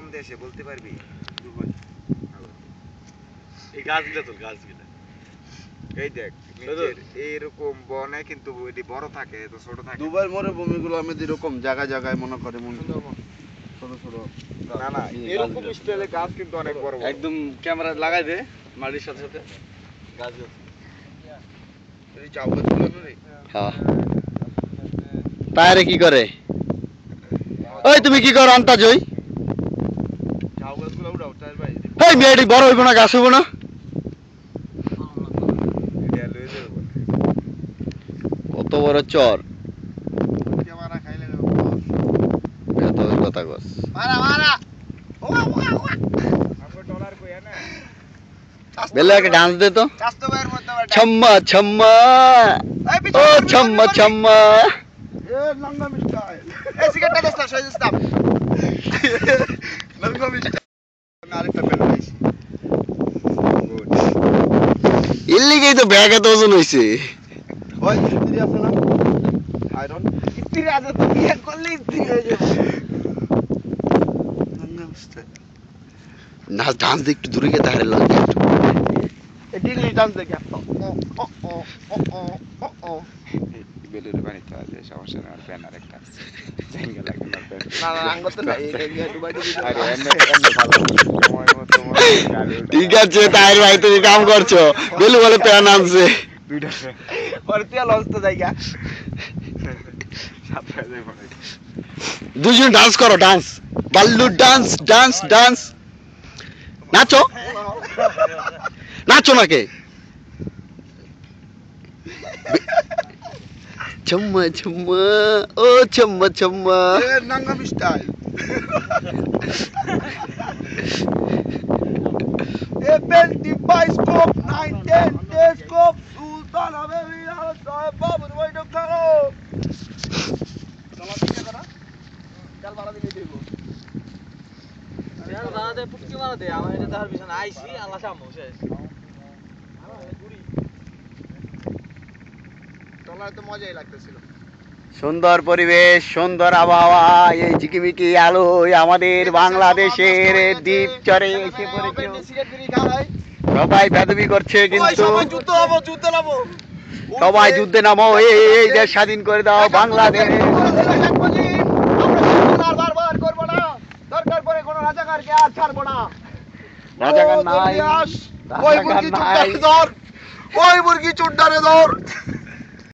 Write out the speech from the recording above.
কোন দেশে বলতে পারবি? দুবাই। এই গাছগুলো তো গাছগুলো। এই দেখ নিচের এইরকম বনে কিন্তু এটি বড় থাকে তো ছোট থাকে। দুবাইয়ের মরুভূমিগুলো আমাদের এরকম জায়গায় জায়গায় মনে করে ছোট ছোট না না এরকম স্টাইলে গাছ কিন্তু অনেক বড় বড়। একদম ক্যামেরা লাগাই দে মাটির সাথে সাথে গাছ আছে। এই চাউ গাছগুলো না রে। হ্যাঁ তারে কি করে? ওই তুমি কি করো আন্তাজ ওই? চাউ গাছগুলো উড়াও তার ভাই। এই মেয়েটি বড় হইব না গাছ হইব না? এটা লয়ে যাবো। কত বড় চর ক্যামেরা খাইলে এত কথা কস। মারা মারা ওয়া ওয়া ওয়া আমরা ডলার কই না? বেলা একটা ডান্স দে তো। চাস্তো ভাইয়ের মধ্যে আবার ছম্মা ছম্মা ও ছম্মা ছম্মা এ লঙ্গম স্টাইল এই সিগারেটটা দোস্ত সহিস দাম লঙ্গম স্টাইল আমি আরেকটা পেল দিছি ইল্লিগেই তো ব্যাগ এত ওজন হইছে। ওই ইস্ত্রি আছে না আয়রন ইস্ত্রি আছে তো বিয়ে করলে ইস্ত্রি হয়ে যাবে লঙ্গম স্টাইল না ডান্স দে একটু দূরে গিয়ে তাহলে লাগে এই ডিংলি ডান্স দেখে ও ও ও ও ও ও বেলুরে পানি তো আছে সমস্যা না ব্যানার একটা জায়গা লাগে না ব্যানার। না না আঙ্গত না এই দুবাই তো আরে এমনি এমনি ভালো সময় মতো গাড়ি ঠিক আছে তাইর ভাই তুমি কাম করছো বেলু বলে প্যান আনছে দুইটা পরতিয়া লঞ্চ তো জায়গা সাতটা যায় পড়ে। দুজন ডান্স করো ডান্স বাল্লু ডান্স ডান্স ডান্স নাচো নাচো নাকে ছম্মা ছম্মা ও ছম্মা ছম্মা এ লঙ্গম স্টাইল এ 25 স্কোপ 19 স্কোপ সুলতান হাবিবি আল সাহেব বাবুর ওইটা করো চলা দিকে করা চাল ভাড়া দিলে দেব यार दादा दे पुटकी मार दे আমার এটা তার পিছনে আইছি আল্লাহ সামনে শেষ চলায় তো মজাই লাগতেছিল সুন্দর পরিবেশ সুন্দর আবহাওয়া এই ঝিকিমিকি আলো আমাদের বাংলাদেশের দ্বীপ চরে এসে পড়েছে সবাই বেদবি করছে কিন্তু যুদ্ধ নামো সবাই যুদ্ধে নামো এই দেশ স্বাধীন করে দাও বাংলাদেশ বারবার করবো না দরকার পড়ে কোনো রাজাকারকে আর ছাড়বো না রাজাকার নাই ওই মুরগি চুট্টারে ধর ওই মুরগি চুট্টারে ধর